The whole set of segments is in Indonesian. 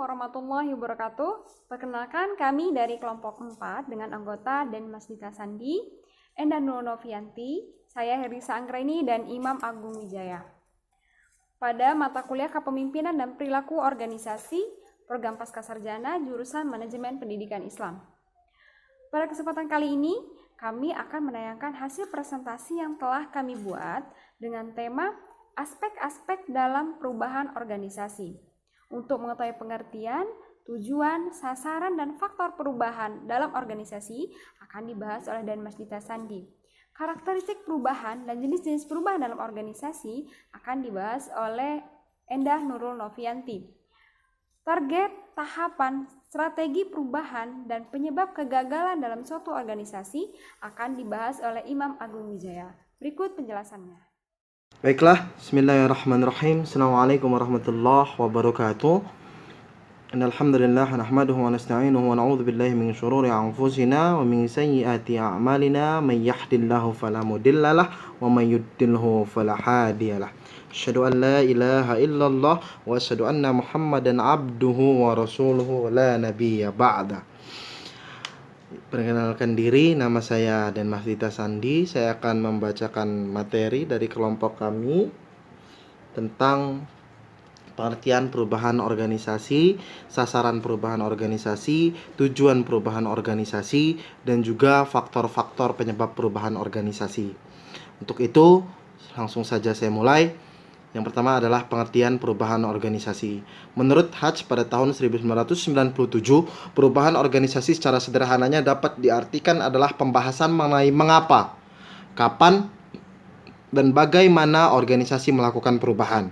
warahmatullahi wabarakatuh. Perkenalkan kami dari kelompok 4 dengan anggota Denmasdita Sandi, Endah Nurnovianti, saya Herisa Anggraini dan Imam Agung Wijaya. Pada mata kuliah Kepemimpinan dan Perilaku Organisasi, Program Pascasarjana jurusan Manajemen Pendidikan Islam. Pada kesempatan kali ini, kami akan menayangkan hasil presentasi yang telah kami buat dengan tema aspek-aspek dalam perubahan organisasi. Untuk mengetahui pengertian, tujuan, sasaran, dan faktor perubahan dalam organisasi akan dibahas oleh Denmasdita Sandi. Karakteristik perubahan dan jenis-jenis perubahan dalam organisasi akan dibahas oleh Endah Nurul Novianti. Target, tahapan, strategi perubahan, dan penyebab kegagalan dalam suatu organisasi akan dibahas oleh Imam Agung Wijaya. Berikut penjelasannya. Baiklah, bismillahirrahmanirrahim. Assalamualaikum warahmatullahi wabarakatuh. Innalhamdulillah nahmaduhu wa nasta'inuhu wa na'udzu billahi min syururi anfusina wa min sayyiati a'malina may yahdihillahu fala mudhillalah wa may yudlilhu fala hadiyalah. Asyhadu an la ilaha illallah wa asyhadu anna Muhammadan abduhu wa rasuluhu la nabiyya ba'da. Perkenalkan diri, nama saya Denmasdita Sandi. Saya akan membacakan materi dari kelompok kami tentang pengertian perubahan organisasi, sasaran perubahan organisasi, tujuan perubahan organisasi, dan juga faktor-faktor penyebab perubahan organisasi. Untuk itu, langsung saja saya mulai. Yang pertama adalah pengertian perubahan organisasi. Menurut Hatch pada tahun 1997, perubahan organisasi secara sederhananya dapat diartikan adalah pembahasan mengenai mengapa, kapan, dan bagaimana organisasi melakukan perubahan.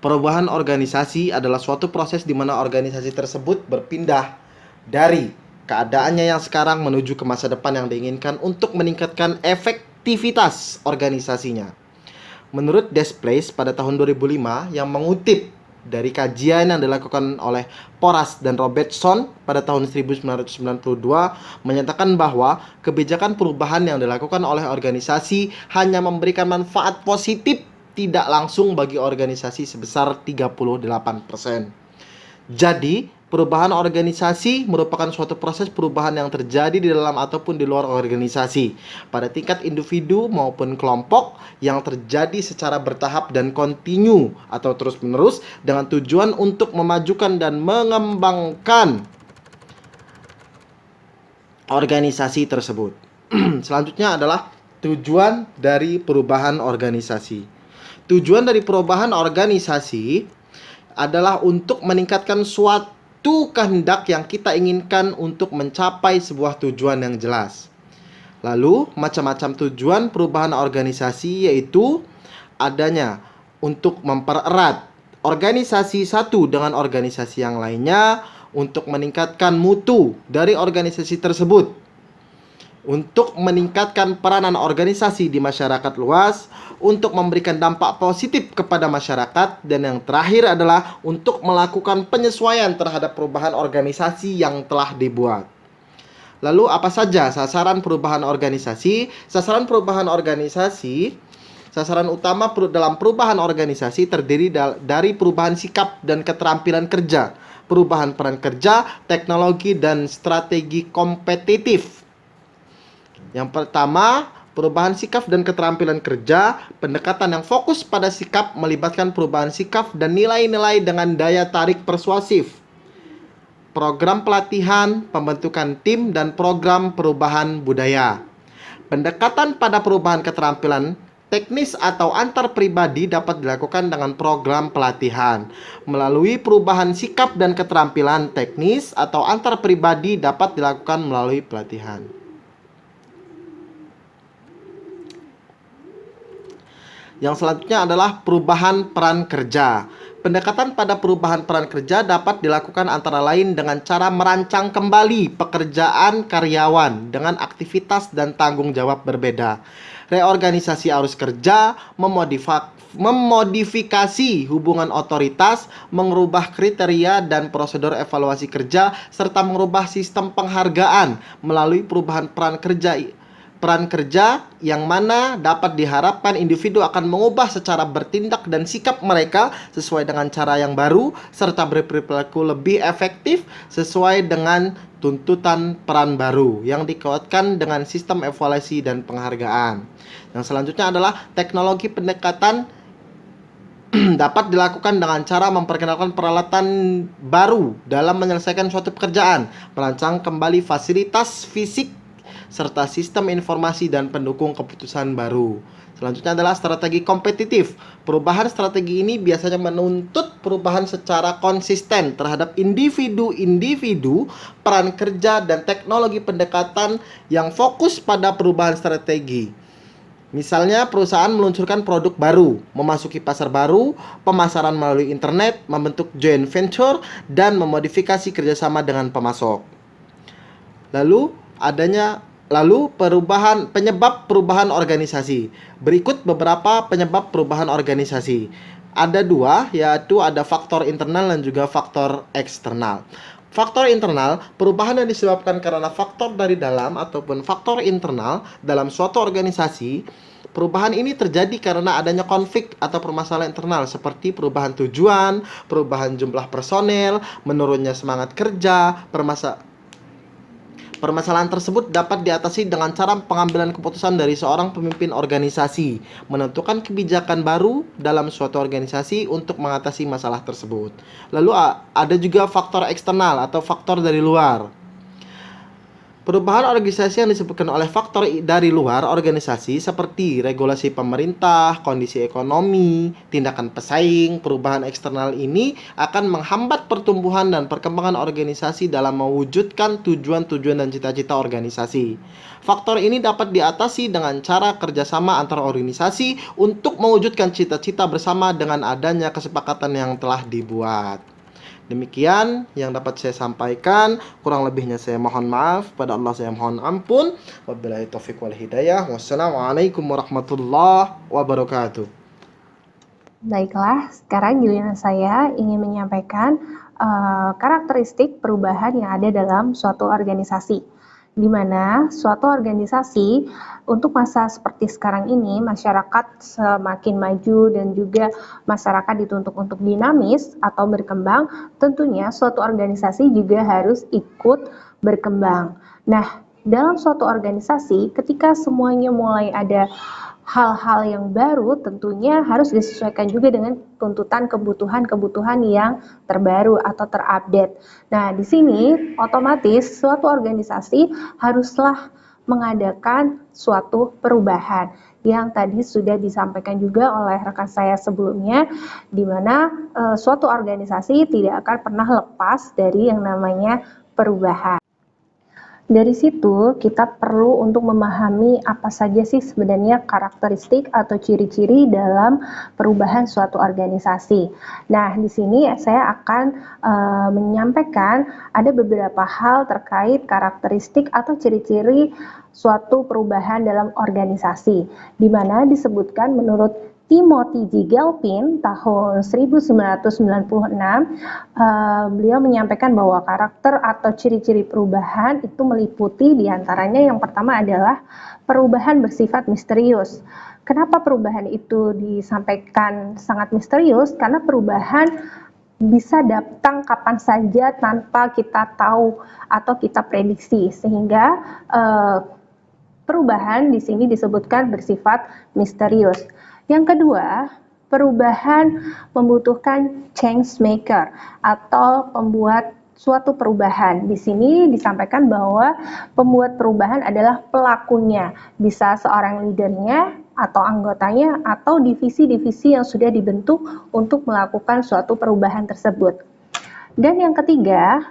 Perubahan organisasi adalah suatu proses di mana organisasi tersebut berpindah dari keadaannya yang sekarang menuju ke masa depan yang diinginkan untuk meningkatkan efektivitas organisasinya. Menurut Desplace pada tahun 2005 yang mengutip dari kajian yang dilakukan oleh Porras dan Robertson pada tahun 1992 menyatakan bahwa kebijakan perubahan yang dilakukan oleh organisasi hanya memberikan manfaat positif tidak langsung bagi organisasi sebesar 38%. Jadi, perubahan organisasi merupakan suatu proses perubahan yang terjadi di dalam ataupun di luar organisasi pada tingkat individu maupun kelompok yang terjadi secara bertahap dan kontinu atau terus-menerus dengan tujuan untuk memajukan dan mengembangkan organisasi tersebut. Selanjutnya adalah tujuan dari perubahan organisasi. Tujuan dari perubahan organisasi adalah untuk meningkatkan suatu kehendak yang kita inginkan untuk mencapai sebuah tujuan yang jelas. Lalu, macam-macam tujuan perubahan organisasi yaitu adanya untuk mempererat organisasi satu dengan organisasi yang lainnya, untuk meningkatkan mutu dari organisasi tersebut, untuk meningkatkan peranan organisasi di masyarakat luas, untuk memberikan dampak positif kepada masyarakat, dan yang terakhir adalah untuk melakukan penyesuaian terhadap perubahan organisasi yang telah dibuat. Lalu apa saja sasaran perubahan organisasi? Sasaran utama dalam perubahan organisasi terdiri dari perubahan sikap dan keterampilan kerja, perubahan peran kerja, teknologi, dan strategi kompetitif. Yang pertama, perubahan sikap dan keterampilan kerja, pendekatan yang fokus pada sikap melibatkan perubahan sikap dan nilai-nilai dengan daya tarik persuasif. Program pelatihan, pembentukan tim, dan program perubahan budaya. Pendekatan pada perubahan keterampilan teknis atau antar pribadi dapat dilakukan dengan program pelatihan. Melalui perubahan sikap dan keterampilan teknis atau antar pribadi dapat dilakukan melalui pelatihan. Yang selanjutnya adalah perubahan peran kerja. Pendekatan pada perubahan peran kerja dapat dilakukan antara lain dengan cara merancang kembali pekerjaan karyawan dengan aktivitas dan tanggung jawab berbeda. Reorganisasi arus kerja, memodifikasi hubungan otoritas, mengubah kriteria dan prosedur evaluasi kerja, serta mengubah sistem penghargaan melalui perubahan peran kerja peran kerja yang mana dapat diharapkan individu akan mengubah secara bertindak dan sikap mereka sesuai dengan cara yang baru serta berperilaku lebih efektif sesuai dengan tuntutan peran baru yang dikuatkan dengan sistem evaluasi dan penghargaan. Yang selanjutnya adalah teknologi pendekatan dapat dilakukan dengan cara memperkenalkan peralatan baru dalam menyelesaikan suatu pekerjaan, merancang kembali fasilitas fisik, serta sistem informasi dan pendukung keputusan baru. Selanjutnya adalah strategi kompetitif. Perubahan strategi ini biasanya menuntut perubahan secara konsisten terhadap individu-individu, peran kerja, dan teknologi pendekatan yang fokus pada perubahan strategi. Misalnya perusahaan meluncurkan produk baru, memasuki pasar baru, pemasaran melalui internet, membentuk joint venture, dan memodifikasi kerjasama dengan pemasok. Lalu penyebab perubahan organisasi. Berikut beberapa penyebab perubahan organisasi. Ada dua, yaitu ada faktor internal dan juga faktor eksternal. Faktor internal, perubahan yang disebabkan karena faktor dari dalam ataupun faktor internal dalam suatu organisasi. Perubahan ini terjadi karena adanya konflik atau permasalahan internal seperti perubahan tujuan, perubahan jumlah personel, menurunnya semangat kerja. Permasalahan tersebut dapat diatasi dengan cara pengambilan keputusan dari seorang pemimpin organisasi, menentukan kebijakan baru dalam suatu organisasi untuk mengatasi masalah tersebut. Lalu ada juga faktor eksternal atau faktor dari luar. Perubahan organisasi yang disebutkan oleh faktor dari luar organisasi seperti regulasi pemerintah, kondisi ekonomi, tindakan pesaing. Perubahan eksternal ini akan menghambat pertumbuhan dan perkembangan organisasi dalam mewujudkan tujuan-tujuan dan cita-cita organisasi. Faktor ini dapat diatasi dengan cara kerjasama antar organisasi untuk mewujudkan cita-cita bersama dengan adanya kesepakatan yang telah dibuat. Demikian yang dapat saya sampaikan, kurang lebihnya saya mohon maaf, pada Allah saya mohon ampun. Wabillahi taufiq wal hidayah. Wassalamualaikum warahmatullahi wabarakatuh. Baiklah, sekarang giliran saya ingin menyampaikan karakteristik perubahan yang ada dalam suatu organisasi. Di mana suatu organisasi untuk masa seperti sekarang ini, masyarakat semakin maju dan juga masyarakat dituntut untuk dinamis atau berkembang, tentunya suatu organisasi juga harus ikut berkembang. Nah, dalam suatu organisasi, ketika semuanya mulai ada hal-hal yang baru, tentunya harus disesuaikan juga dengan tuntutan kebutuhan-kebutuhan yang terbaru atau terupdate. Nah, di sini otomatis suatu organisasi haruslah mengadakan suatu perubahan yang tadi sudah disampaikan juga oleh rekan saya sebelumnya, di mana suatu organisasi tidak akan pernah lepas dari yang namanya perubahan. Dari situ kita perlu untuk memahami apa saja sih sebenarnya karakteristik atau ciri-ciri dalam perubahan suatu organisasi. Nah, di sini saya akan menyampaikan ada beberapa hal terkait karakteristik atau ciri-ciri suatu perubahan dalam organisasi, di mana disebutkan menurut Timothy G. Galpin tahun 1996, beliau menyampaikan bahwa karakter atau ciri-ciri perubahan itu meliputi diantaranya yang pertama adalah perubahan bersifat misterius. Kenapa perubahan itu disampaikan sangat misterius? Karena perubahan bisa datang kapan saja tanpa kita tahu atau kita prediksi, sehingga perubahan di sini disebutkan bersifat misterius. Yang kedua, perubahan membutuhkan change maker atau pembuat suatu perubahan. Di sini disampaikan bahwa pembuat perubahan adalah pelakunya, bisa seorang leadernya atau anggotanya atau divisi-divisi yang sudah dibentuk untuk melakukan suatu perubahan tersebut. Dan yang ketiga,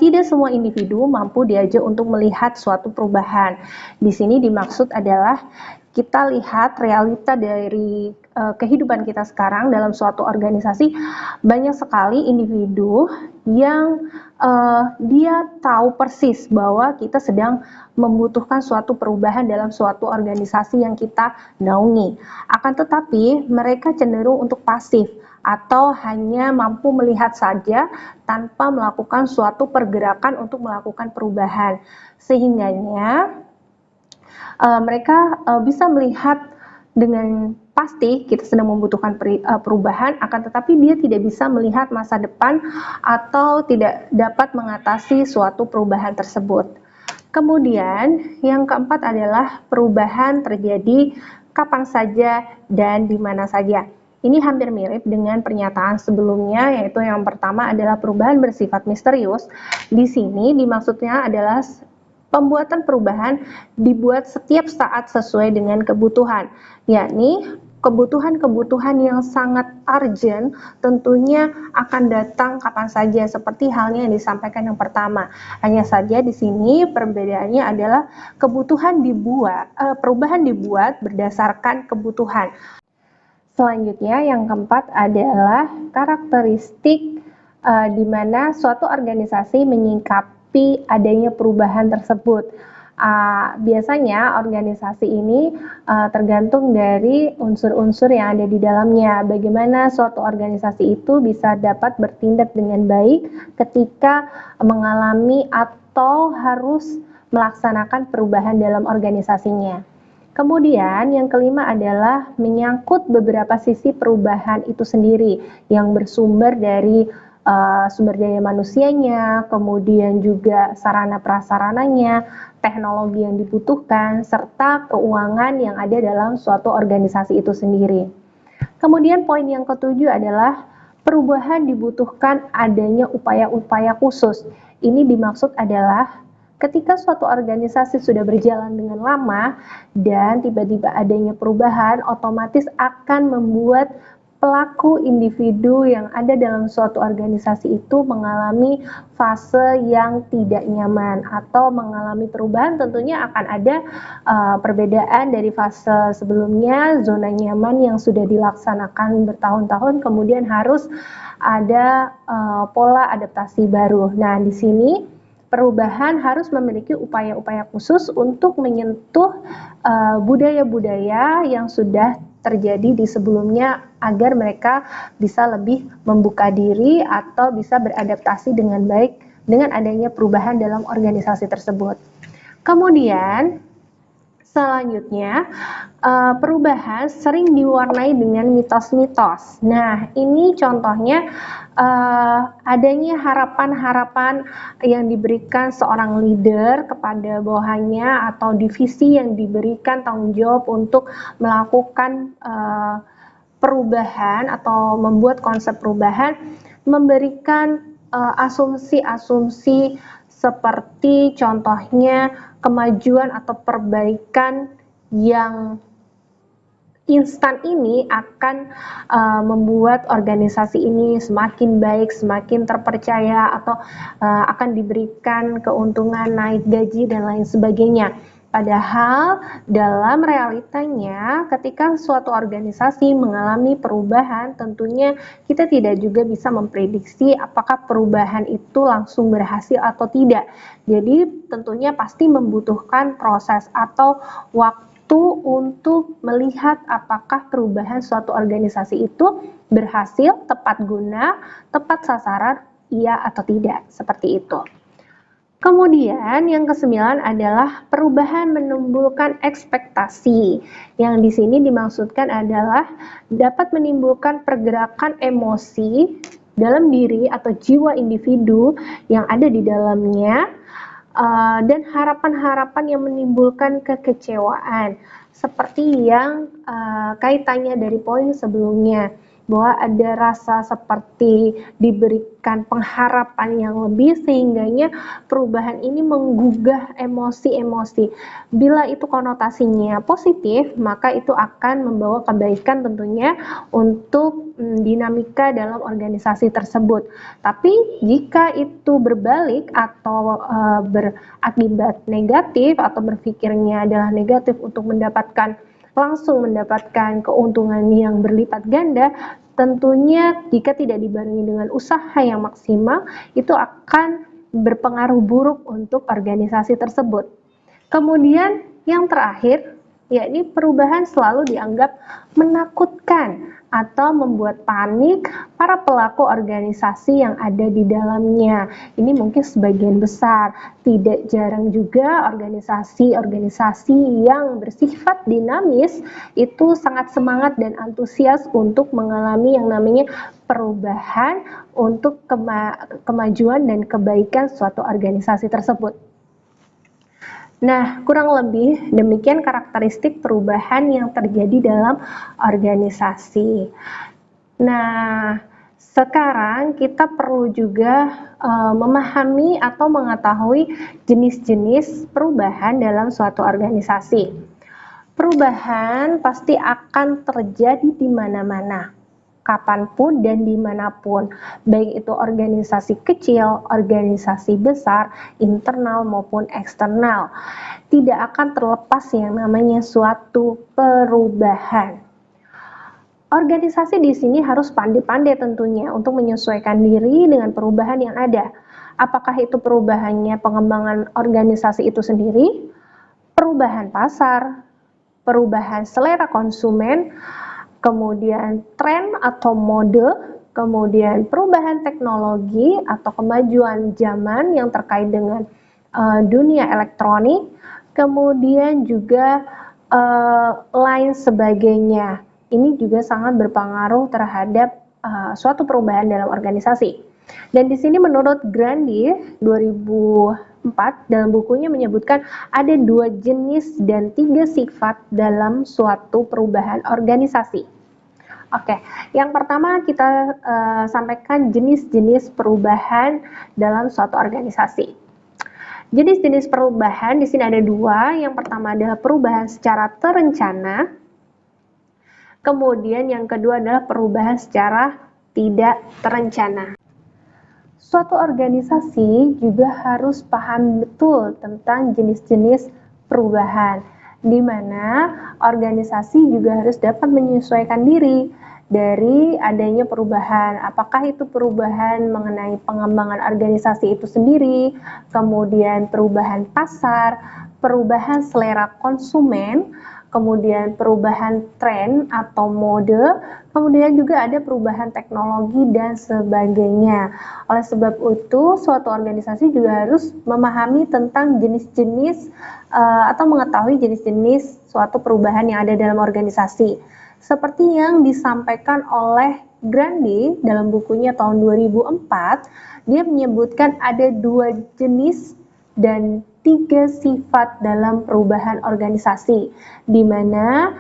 tidak semua individu mampu diajak untuk melihat suatu perubahan. Di sini dimaksud adalah kita lihat realita dari kehidupan kita sekarang dalam suatu organisasi, banyak sekali individu yang dia tahu persis bahwa kita sedang membutuhkan suatu perubahan dalam suatu organisasi yang kita naungi. Akan tetapi mereka cenderung untuk pasif atau hanya mampu melihat saja tanpa melakukan suatu pergerakan untuk melakukan perubahan. Sehingganya mereka bisa melihat dengan pasti kita sedang membutuhkan perubahan, akan tetapi dia tidak bisa melihat masa depan atau tidak dapat mengatasi suatu perubahan tersebut. Kemudian yang keempat adalah perubahan terjadi kapan saja dan di mana saja. Ini hampir mirip dengan pernyataan sebelumnya, yaitu yang pertama adalah perubahan bersifat misterius. Di sini dimaksudnya adalah pembuatan perubahan dibuat setiap saat sesuai dengan kebutuhan, yakni kebutuhan-kebutuhan yang sangat urgent tentunya akan datang kapan saja, seperti halnya yang disampaikan yang pertama. Hanya saja di sini perbedaannya adalah perubahan dibuat berdasarkan kebutuhan. Selanjutnya yang keempat adalah karakteristik di mana suatu organisasi menyikapi adanya perubahan tersebut. Biasanya organisasi ini tergantung dari unsur-unsur yang ada di dalamnya. Bagaimana suatu organisasi itu bisa dapat bertindak dengan baik ketika mengalami atau harus melaksanakan perubahan dalam organisasinya. Kemudian yang kelima adalah menyangkut beberapa sisi perubahan itu sendiri yang bersumber dari sumber daya manusianya, kemudian juga sarana prasarananya, teknologi yang dibutuhkan, serta keuangan yang ada dalam suatu organisasi itu sendiri. Kemudian poin yang ketujuh adalah perubahan dibutuhkan adanya upaya-upaya khusus. Ini dimaksud adalah ketika suatu organisasi sudah berjalan dengan lama dan tiba-tiba adanya perubahan, otomatis akan membuat pelaku individu yang ada dalam suatu organisasi itu mengalami fase yang tidak nyaman atau mengalami perubahan. Tentunya akan ada perbedaan dari fase sebelumnya, zona nyaman yang sudah dilaksanakan bertahun-tahun, kemudian harus ada pola adaptasi baru. Nah, di sini perubahan harus memiliki upaya-upaya khusus untuk menyentuh budaya-budaya yang sudah terjadi di sebelumnya agar mereka bisa lebih membuka diri atau bisa beradaptasi dengan baik dengan adanya perubahan dalam organisasi tersebut. Kemudian selanjutnya, perubahan sering diwarnai dengan mitos-mitos. Nah, ini contohnya adanya harapan-harapan yang diberikan seorang leader kepada bawahannya atau divisi yang diberikan tanggung jawab untuk melakukan perubahan atau membuat konsep perubahan, memberikan asumsi-asumsi seperti contohnya kemajuan atau perbaikan yang instan ini akan membuat organisasi ini semakin baik, semakin terpercaya, atau akan diberikan keuntungan naik gaji dan lain sebagainya. Padahal dalam realitanya ketika suatu organisasi mengalami perubahan, tentunya kita tidak juga bisa memprediksi apakah perubahan itu langsung berhasil atau tidak. Jadi tentunya pasti membutuhkan proses atau waktu untuk melihat apakah perubahan suatu organisasi itu berhasil, tepat guna, tepat sasaran, iya atau tidak, seperti itu. Kemudian yang kesembilan adalah perubahan menimbulkan ekspektasi. Yang di sini dimaksudkan adalah dapat menimbulkan pergerakan emosi dalam diri atau jiwa individu yang ada di dalamnya, dan harapan-harapan yang menimbulkan kekecewaan, seperti yang kaitannya dari poin sebelumnya, bahwa ada rasa seperti diberikan pengharapan yang lebih sehingganya perubahan ini menggugah emosi-emosi. Bila itu konotasinya positif, maka itu akan membawa kebaikan tentunya untuk dinamika dalam organisasi tersebut. Tapi jika itu berbalik atau berakibat negatif atau berpikirnya adalah negatif untuk langsung mendapatkan keuntungan yang berlipat ganda, tentunya jika tidak dibarengi dengan usaha yang maksimal, itu akan berpengaruh buruk untuk organisasi tersebut. Kemudian yang terakhir, yakni perubahan selalu dianggap menakutkan atau membuat panik para pelaku organisasi yang ada di dalamnya. Ini mungkin sebagian besar. Tidak jarang juga organisasi-organisasi yang bersifat dinamis itu sangat semangat dan antusias untuk mengalami yang namanya perubahan untuk kemajuan dan kebaikan suatu organisasi tersebut. Nah, kurang lebih demikian karakteristik perubahan yang terjadi dalam organisasi. Nah, sekarang kita perlu juga memahami atau mengetahui jenis-jenis perubahan dalam suatu organisasi. Perubahan pasti akan terjadi di mana-mana, kapanpun dan dimanapun, baik itu organisasi kecil, organisasi besar, internal maupun eksternal. Tidak akan terlepas yang namanya suatu perubahan. Organisasi di sini harus pandai-pandai tentunya untuk menyesuaikan diri dengan perubahan yang ada. Apakah itu perubahannya pengembangan organisasi itu sendiri, perubahan pasar, perubahan selera konsumen, kemudian tren atau mode, kemudian perubahan teknologi atau kemajuan zaman yang terkait dengan dunia elektronik, kemudian juga lain sebagainya. Ini juga sangat berpengaruh terhadap suatu perubahan dalam organisasi. Dan di sini menurut Grandi 2004 dalam bukunya menyebutkan ada 2 jenis dan 3 sifat dalam suatu perubahan organisasi. Oke, yang pertama kita sampaikan jenis-jenis perubahan dalam suatu organisasi. Jenis-jenis perubahan di sini ada 2. Yang pertama adalah perubahan secara terencana. Kemudian yang kedua adalah perubahan secara tidak terencana. Suatu organisasi juga harus paham betul tentang jenis-jenis perubahan, di mana organisasi juga harus dapat menyesuaikan diri dari adanya perubahan. Apakah itu perubahan mengenai pengembangan organisasi itu sendiri, kemudian perubahan pasar, perubahan selera konsumen, kemudian perubahan tren atau mode, kemudian juga ada perubahan teknologi dan sebagainya. Oleh sebab itu, suatu organisasi juga harus memahami tentang jenis-jenis atau mengetahui jenis-jenis suatu perubahan yang ada dalam organisasi. Seperti yang disampaikan oleh Grandi dalam bukunya tahun 2004, dia menyebutkan ada 2 jenis dan 3 sifat dalam perubahan organisasi, di mana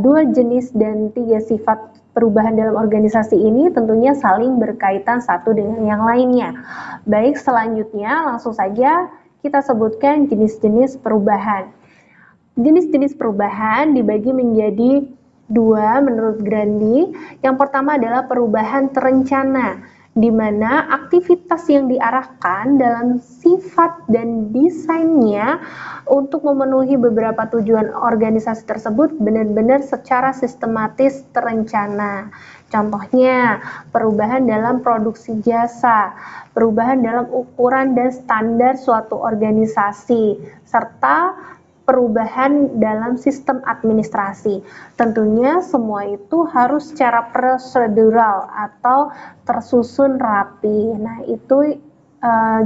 2 jenis dan 3 sifat perubahan dalam organisasi ini tentunya saling berkaitan satu dengan yang lainnya. Baik, selanjutnya langsung saja kita sebutkan jenis-jenis perubahan. Jenis-jenis perubahan dibagi menjadi 2 menurut Grandi. Yang pertama adalah perubahan terencana, di mana aktivitas yang diarahkan dalam sifat dan desainnya untuk memenuhi beberapa tujuan organisasi tersebut benar-benar secara sistematis terencana. Contohnya, perubahan dalam produksi jasa, perubahan dalam ukuran dan standar suatu organisasi, serta perubahan dalam sistem administrasi. Tentunya semua itu harus secara prosedural atau tersusun rapi. Nah, itu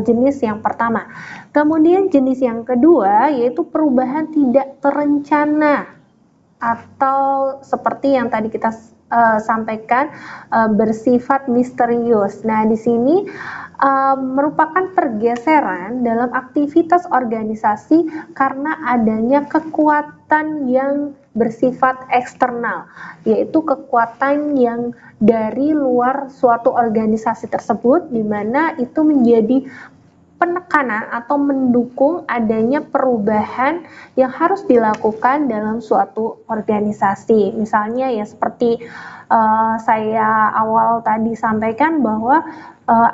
jenis yang pertama. Kemudian jenis yang kedua yaitu perubahan tidak terencana atau seperti yang tadi kita sampaikan bersifat misterius. Nah, di sini merupakan pergeseran dalam aktivitas organisasi karena adanya kekuatan yang bersifat eksternal, yaitu kekuatan yang dari luar suatu organisasi tersebut, di mana itu menjadi penekanan atau mendukung adanya perubahan yang harus dilakukan dalam suatu organisasi. Misalnya ya seperti saya awal tadi sampaikan bahwa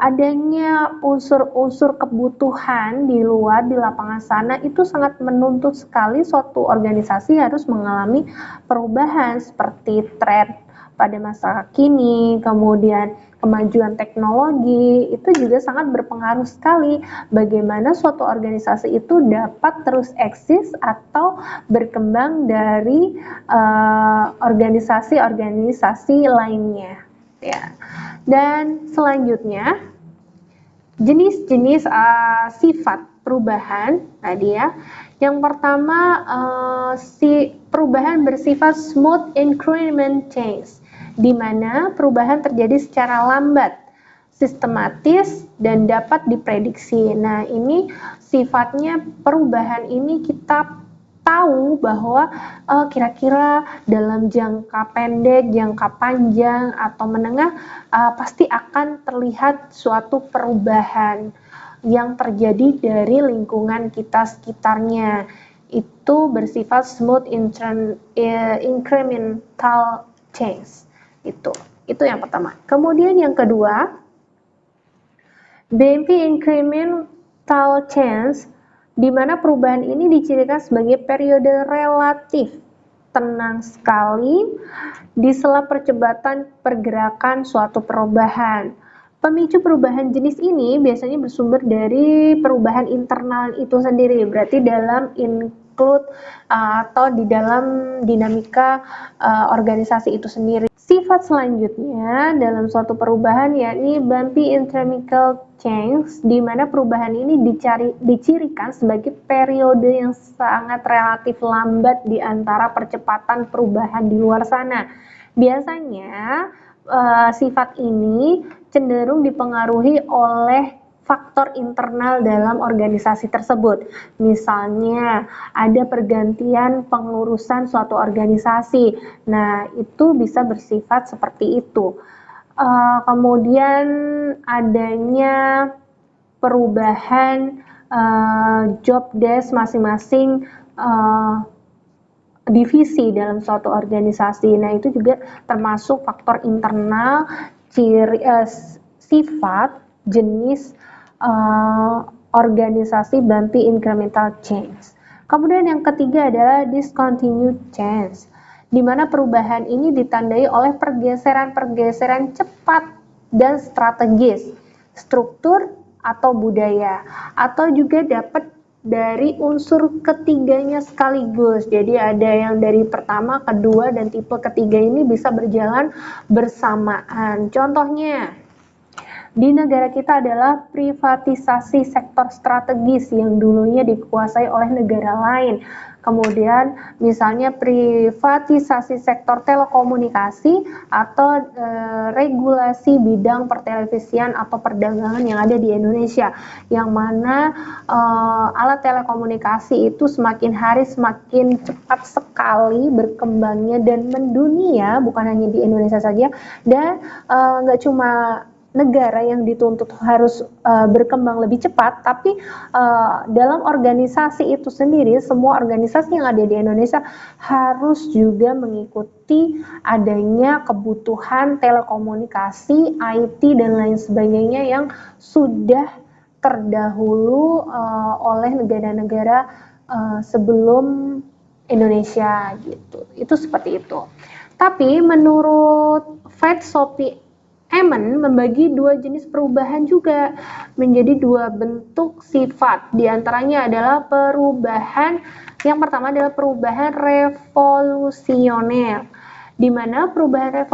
adanya unsur-unsur kebutuhan di luar di lapangan sana itu sangat menuntut sekali suatu organisasi harus mengalami perubahan seperti tren pada masa kini, kemudian kemajuan teknologi, itu juga sangat berpengaruh sekali bagaimana suatu organisasi itu dapat terus eksis atau berkembang dari organisasi-organisasi lainnya. Ya. Dan selanjutnya, jenis-jenis sifat perubahan tadi ya. Yang pertama, perubahan bersifat smooth increment change, di mana perubahan terjadi secara lambat, sistematis, dan dapat diprediksi. Nah, ini sifatnya perubahan ini kita tahu bahwa kira-kira dalam jangka pendek, jangka panjang, atau menengah pasti akan terlihat suatu perubahan yang terjadi dari lingkungan kita sekitarnya. Itu bersifat smooth incremental change. Itu yang pertama. Kemudian yang kedua, bumpy incremental change, di mana perubahan ini dicirikan sebagai periode relatif tenang sekali di sela percepatan pergerakan suatu perubahan. Pemicu perubahan jenis ini biasanya bersumber dari perubahan internal itu sendiri, berarti dalam include atau di dalam dinamika organisasi itu sendiri. Sifat selanjutnya dalam suatu perubahan yakni bumpy incremental change, di mana perubahan ini dicirikan sebagai periode yang sangat relatif lambat di antara percepatan perubahan di luar sana. Biasanya sifat ini cenderung dipengaruhi oleh faktor internal dalam organisasi tersebut. Misalnya, ada pergantian pengurusan suatu organisasi. Nah, itu bisa bersifat seperti itu. Kemudian adanya perubahan job desk masing-masing divisi dalam suatu organisasi. Nah, itu juga termasuk faktor internal, sifat, jenis organisasi bumpy incremental change. Kemudian yang ketiga adalah discontinued change, di mana perubahan ini ditandai oleh pergeseran-pergeseran cepat dan strategis, struktur atau budaya, atau juga dapat dari unsur ketiganya sekaligus. Jadi ada yang dari pertama, kedua, dan tipe ketiga ini bisa berjalan bersamaan. Contohnya, di negara kita adalah privatisasi sektor strategis yang dulunya dikuasai oleh negara lain. Kemudian misalnya privatisasi sektor telekomunikasi atau regulasi bidang pertelevisian atau perdagangan yang ada di Indonesia, yang mana alat telekomunikasi itu semakin hari semakin cepat sekali berkembangnya dan mendunia, bukan hanya di Indonesia saja, dan nggak cuma negara yang dituntut harus berkembang lebih cepat, tapi dalam organisasi itu sendiri, semua organisasi yang ada di Indonesia harus juga mengikuti adanya kebutuhan telekomunikasi, IT, dan lain sebagainya yang sudah terdahulu oleh negara-negara sebelum Indonesia gitu. Itu seperti itu. Tapi menurut Fred Sophie Eman membagi dua jenis perubahan juga menjadi dua bentuk sifat. Di antaranya adalah perubahan, yang pertama adalah perubahan revolusioner, di mana perubahan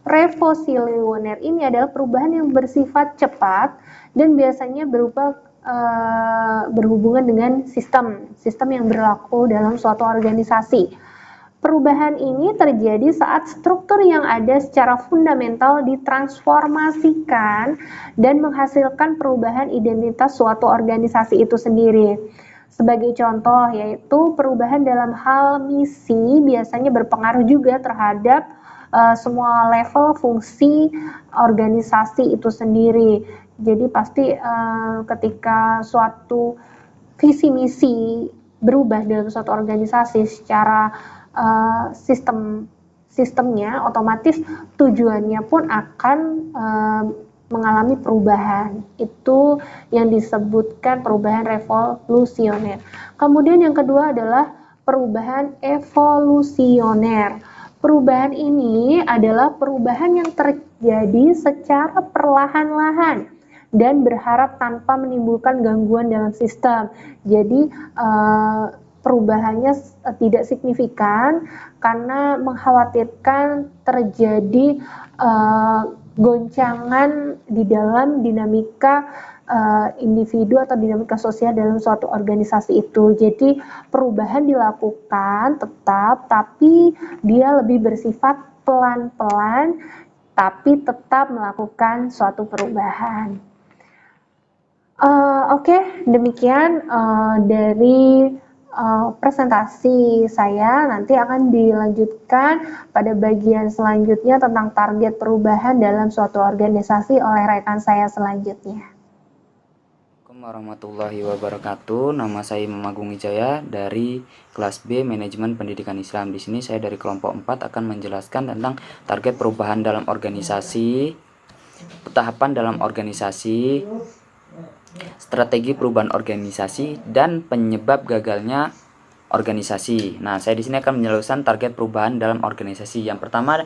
revolusioner ini adalah perubahan yang bersifat cepat dan biasanya berhubungan dengan sistem yang berlaku dalam suatu organisasi. Perubahan ini terjadi saat struktur yang ada secara fundamental ditransformasikan dan menghasilkan perubahan identitas suatu organisasi itu sendiri. Sebagai contoh, yaitu perubahan dalam hal misi biasanya berpengaruh juga terhadap semua level fungsi organisasi itu sendiri. Jadi pasti ketika suatu visi misi berubah dalam suatu organisasi secara sistemnya, otomatis tujuannya pun akan mengalami perubahan. Itu yang disebutkan perubahan revolusioner. Kemudian yang kedua adalah perubahan evolusioner. Perubahan ini adalah perubahan yang terjadi secara perlahan-lahan dan berharap tanpa menimbulkan gangguan dalam sistem. Jadi perubahannya tidak signifikan karena mengkhawatirkan terjadi goncangan di dalam dinamika individu atau dinamika sosial dalam suatu organisasi itu. Jadi perubahan dilakukan tetap, tapi dia lebih bersifat pelan-pelan, tapi tetap melakukan suatu perubahan. Oke, demikian dari presentasi saya. Nanti akan dilanjutkan pada bagian selanjutnya tentang target perubahan dalam suatu organisasi oleh rekan saya selanjutnya. Assalamualaikum warahmatullahi wabarakatuh. Nama saya Imam Agung Wijaya dari kelas B Manajemen Pendidikan Islam. Di sini saya dari kelompok 4 akan menjelaskan tentang target perubahan dalam organisasi, tahapan dalam organisasi, strategi perubahan organisasi, dan penyebab gagalnya organisasi. Nah, saya di sini akan menjelaskan target perubahan dalam organisasi. Yang pertama,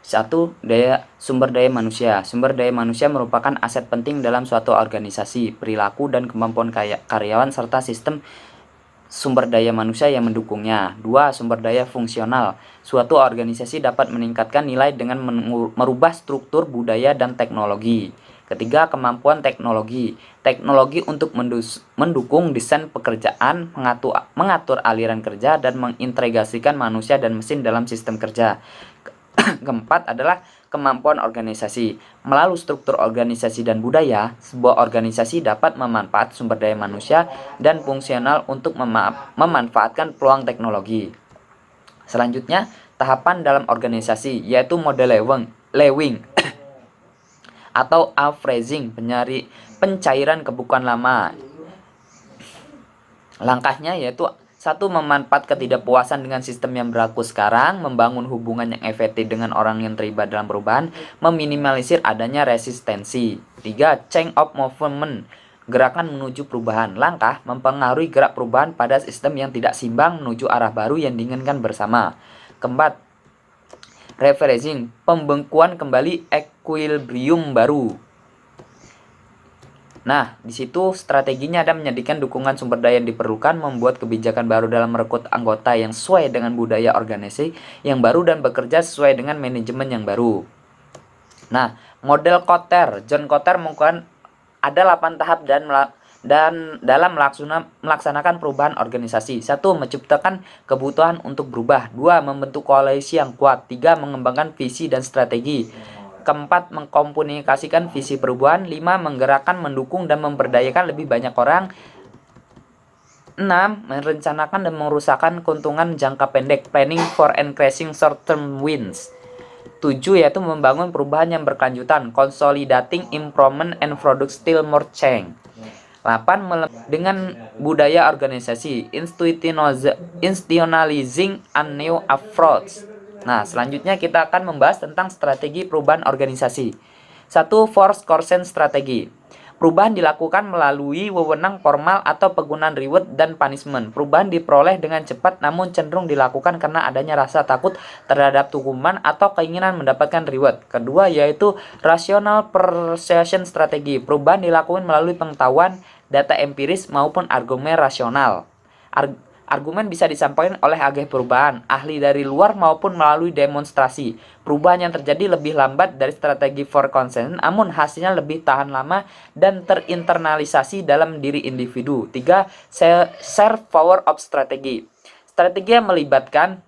sumber daya manusia. Sumber daya manusia merupakan aset penting dalam suatu organisasi. Perilaku dan kemampuan karyawan serta sistem sumber daya manusia yang mendukungnya. 2. Sumber daya fungsional. Suatu organisasi dapat meningkatkan nilai dengan merubah struktur, budaya, dan teknologi. Ketiga, kemampuan teknologi. Teknologi untuk mendukung desain pekerjaan, mengatur aliran kerja, dan mengintegrasikan manusia dan mesin dalam sistem kerja. Keempat adalah kemampuan organisasi. Melalui struktur organisasi dan budaya, sebuah organisasi dapat memanfaatkan sumber daya manusia dan fungsional untuk memanfaatkan peluang teknologi. Selanjutnya, tahapan dalam organisasi, yaitu model Lewing atau upphasing, pencairan kebukuan lama. Langkahnya yaitu 1. Memanfaatkan ketidakpuasan dengan sistem yang berlaku sekarang, membangun hubungan yang efektif dengan orang yang terlibat dalam perubahan, meminimalisir adanya resistensi. 3. Change of movement, gerakan menuju perubahan. Langkah mempengaruhi gerak perubahan pada sistem yang tidak seimbang menuju arah baru yang diinginkan bersama. Keempat, rephrasing, pembengkuan kembali equilibrium baru. Nah, di situ strateginya ada menyediakan dukungan sumber daya yang diperlukan, membuat kebijakan baru dalam merekrut anggota yang sesuai dengan budaya organisasi yang baru dan bekerja sesuai dengan manajemen yang baru. Nah, model Kotter, John Kotter mengungkapkan ada 8 tahap dan dalam melaksanakan perubahan organisasi. 1. Menciptakan kebutuhan untuk berubah. 2. Membentuk koalisi yang kuat. 3. Mengembangkan visi dan strategi. Keempat, mengkomunikasikan visi perubahan. 5. Menggerakkan, mendukung, dan memberdayakan lebih banyak orang. 6. Merencanakan dan merusakkan keuntungan jangka pendek. Planning for increasing short-term wins. 7. Yaitu membangun perubahan yang berkelanjutan. Consolidating improvement and product still more change. 8. Dengan budaya organisasi. Institutionalizing a new approach. Nah, selanjutnya kita akan membahas tentang strategi perubahan organisasi. 1. Force consent strategi. Perubahan dilakukan melalui wewenang formal atau penggunaan reward dan punishment. Perubahan diperoleh dengan cepat namun cenderung dilakukan karena adanya rasa takut terhadap hukuman atau keinginan mendapatkan reward. Kedua, yaitu rational persuasion strategi. Perubahan dilakukan melalui pengetahuan, data empiris maupun argumen rasional. Argumen bisa disampaikan oleh agen perubahan, ahli dari luar maupun melalui demonstrasi. Perubahan yang terjadi lebih lambat dari strategi for consent, namun hasilnya lebih tahan lama dan terinternalisasi dalam diri individu. 3. Share power of strategi. Strategi yang melibatkan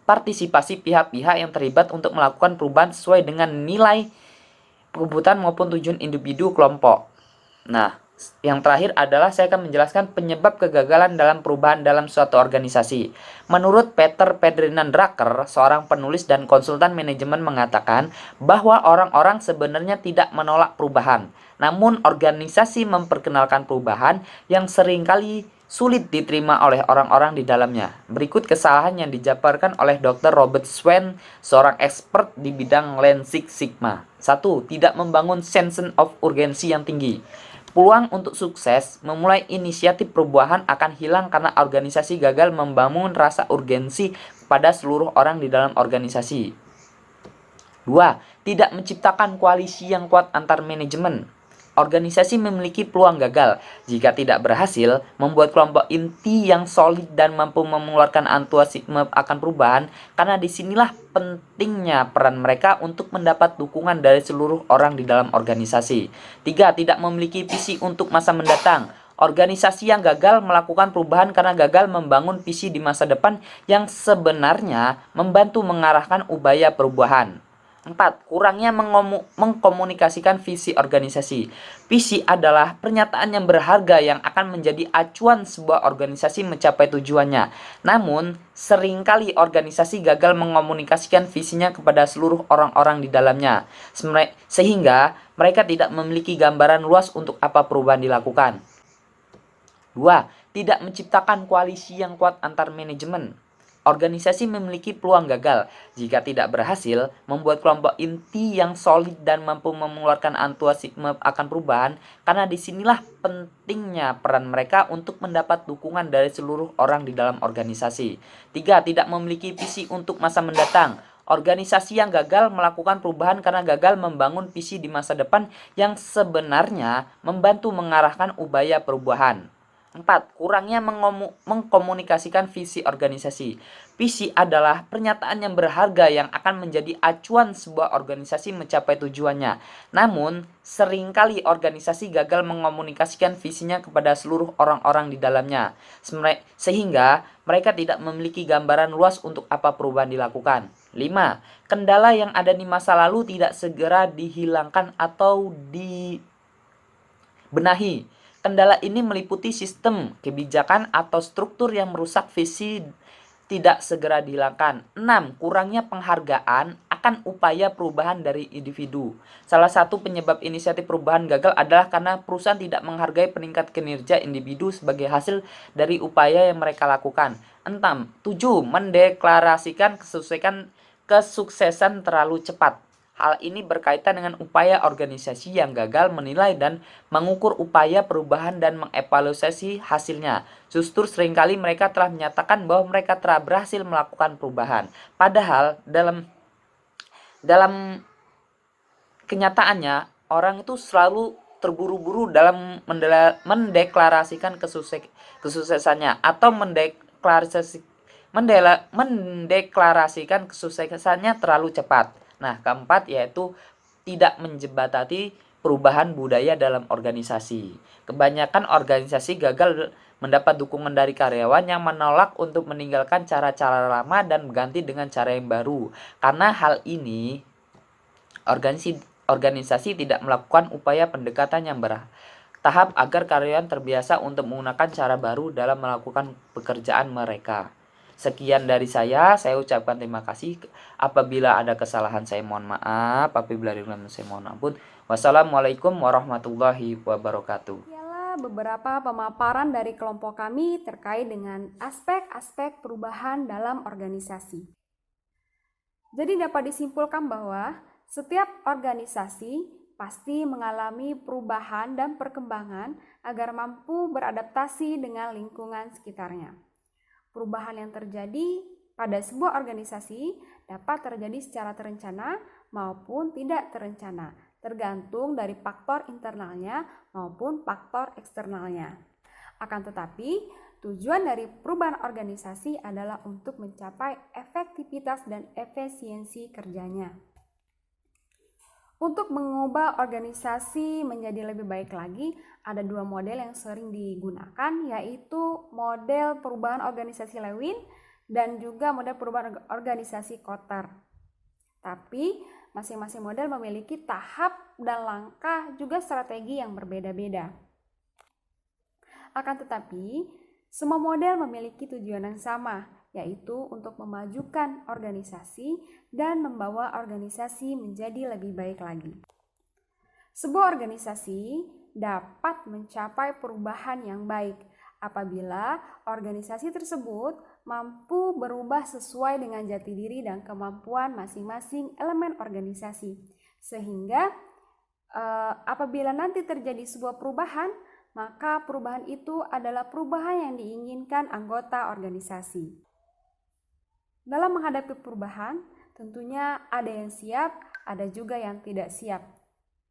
partisipasi pihak-pihak yang terlibat untuk melakukan perubahan sesuai dengan nilai kebutuhan maupun tujuan individu kelompok. Nah, yang terakhir adalah saya akan menjelaskan penyebab kegagalan dalam perubahan dalam suatu organisasi. Menurut Peter Ferdinand Drucker, seorang penulis dan konsultan manajemen, mengatakan bahwa orang-orang sebenarnya tidak menolak perubahan. Namun organisasi memperkenalkan perubahan yang seringkali sulit diterima oleh orang-orang di dalamnya. Berikut kesalahan yang dijabarkan oleh Dr. Robert Swan, seorang expert di bidang Lean Six Sigma. 1. Tidak membangun sense of urgency yang tinggi. Peluang untuk sukses memulai inisiatif perubahan akan hilang karena organisasi gagal membangun rasa urgensi pada seluruh orang di dalam organisasi. 2. Tidak menciptakan koalisi yang kuat antar manajemen. Organisasi memiliki peluang gagal jika tidak berhasil membuat kelompok inti yang solid dan mampu mengeluarkan antusiasme akan perubahan, karena disinilah pentingnya peran mereka untuk mendapat dukungan dari seluruh orang di dalam organisasi. 3. Tidak memiliki visi untuk masa mendatang. Organisasi yang gagal melakukan perubahan karena gagal membangun visi di masa depan yang sebenarnya membantu mengarahkan upaya perubahan. 4. Kurangnya mengkomunikasikan visi organisasi. Visi adalah pernyataan yang berharga yang akan menjadi acuan sebuah organisasi mencapai tujuannya. Namun, seringkali organisasi gagal mengomunikasikan visinya kepada seluruh orang-orang di dalamnya, sehingga mereka tidak memiliki gambaran luas untuk apa perubahan dilakukan. 2. Tidak menciptakan koalisi yang kuat antar manajemen. Organisasi memiliki peluang gagal jika tidak berhasil membuat kelompok inti yang solid dan mampu mengeluarkan antusiasme akan perubahan, karena disinilah pentingnya peran mereka untuk mendapat dukungan dari seluruh orang di dalam organisasi. 3. Tidak memiliki visi untuk masa mendatang. Organisasi yang gagal melakukan perubahan karena gagal membangun visi di masa depan yang sebenarnya membantu mengarahkan upaya perubahan. 4. Kurangnya mengkomunikasikan visi organisasi. Visi adalah pernyataan yang berharga yang akan menjadi acuan sebuah organisasi mencapai tujuannya. Namun, seringkali organisasi gagal mengomunikasikan visinya kepada seluruh orang-orang di dalamnya, sehingga mereka tidak memiliki gambaran luas untuk apa perubahan dilakukan. 5. Kendala yang ada di masa lalu tidak segera dihilangkan atau dibenahi. Kendala ini meliputi sistem, kebijakan, atau struktur yang merusak visi tidak segera dihilangkan. 6. Kurangnya penghargaan akan upaya perubahan dari individu. Salah satu penyebab inisiatif perubahan gagal adalah karena perusahaan tidak menghargai peningkat kinerja individu sebagai hasil dari upaya yang mereka lakukan. 7. Mendeklarasikan kesuksesan terlalu cepat. Hal ini berkaitan dengan upaya organisasi yang gagal menilai dan mengukur upaya perubahan dan mengevaluasi hasilnya. Justru seringkali mereka telah menyatakan bahwa mereka telah berhasil melakukan perubahan. Padahal dalam kenyataannya, orang itu selalu terburu-buru dalam mendeklarasikan kesuksesannya atau mendeklarasikan kesuksesannya terlalu cepat. Nah, keempat yaitu tidak menjembatani perubahan budaya dalam organisasi. Kebanyakan organisasi gagal mendapat dukungan dari karyawan yang menolak untuk meninggalkan cara-cara lama dan mengganti dengan cara yang baru. Karena hal ini, organisasi tidak melakukan upaya pendekatan yang bertahap agar karyawan terbiasa untuk menggunakan cara baru dalam melakukan pekerjaan mereka. Sekian dari saya ucapkan terima kasih. Apabila ada kesalahan saya mohon maaf, apabila ada kesalahan saya mohon ampun. Wassalamualaikum warahmatullahi wabarakatuh. Ialah beberapa pemaparan dari kelompok kami terkait dengan aspek-aspek perubahan dalam organisasi. Jadi dapat disimpulkan bahwa setiap organisasi pasti mengalami perubahan dan perkembangan agar mampu beradaptasi dengan lingkungan sekitarnya. Perubahan yang terjadi pada sebuah organisasi dapat terjadi secara terencana maupun tidak terencana, tergantung dari faktor internalnya maupun faktor eksternalnya. Akan tetapi, tujuan dari perubahan organisasi adalah untuk mencapai efektivitas dan efisiensi kerjanya. Untuk mengubah organisasi menjadi lebih baik lagi, ada dua model yang sering digunakan, yaitu model perubahan organisasi Lewin dan juga model perubahan organisasi Kotter. Tapi masing-masing model memiliki tahap dan langkah juga strategi yang berbeda-beda. Akan tetapi, semua model memiliki tujuan yang sama, yaitu untuk memajukan organisasi dan membawa organisasi menjadi lebih baik lagi. Sebuah organisasi dapat mencapai perubahan yang baik apabila organisasi tersebut mampu berubah sesuai dengan jati diri dan kemampuan masing-masing elemen organisasi, sehingga apabila nanti terjadi sebuah perubahan, maka perubahan itu adalah perubahan yang diinginkan anggota organisasi. Dalam menghadapi perubahan, tentunya ada yang siap, ada juga yang tidak siap.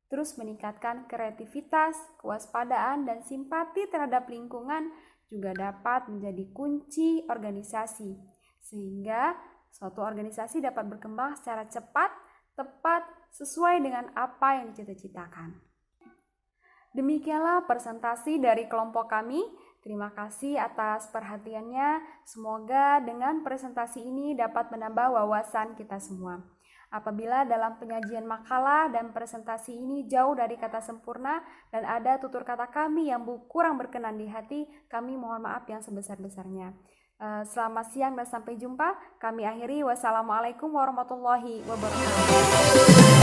Terus meningkatkan kreativitas, kewaspadaan, dan simpati terhadap lingkungan juga dapat menjadi kunci organisasi, sehingga suatu organisasi dapat berkembang secara cepat, tepat, sesuai dengan apa yang dicita-citakan. Demikianlah presentasi dari kelompok kami. Terima kasih atas perhatiannya. Semoga dengan presentasi ini dapat menambah wawasan kita semua. Apabila dalam penyajian makalah dan presentasi ini jauh dari kata sempurna dan ada tutur kata kami yang kurang berkenan di hati, kami mohon maaf yang sebesar-besarnya. Selamat siang dan sampai jumpa. Kami akhiri. Wassalamualaikum warahmatullahi wabarakatuh.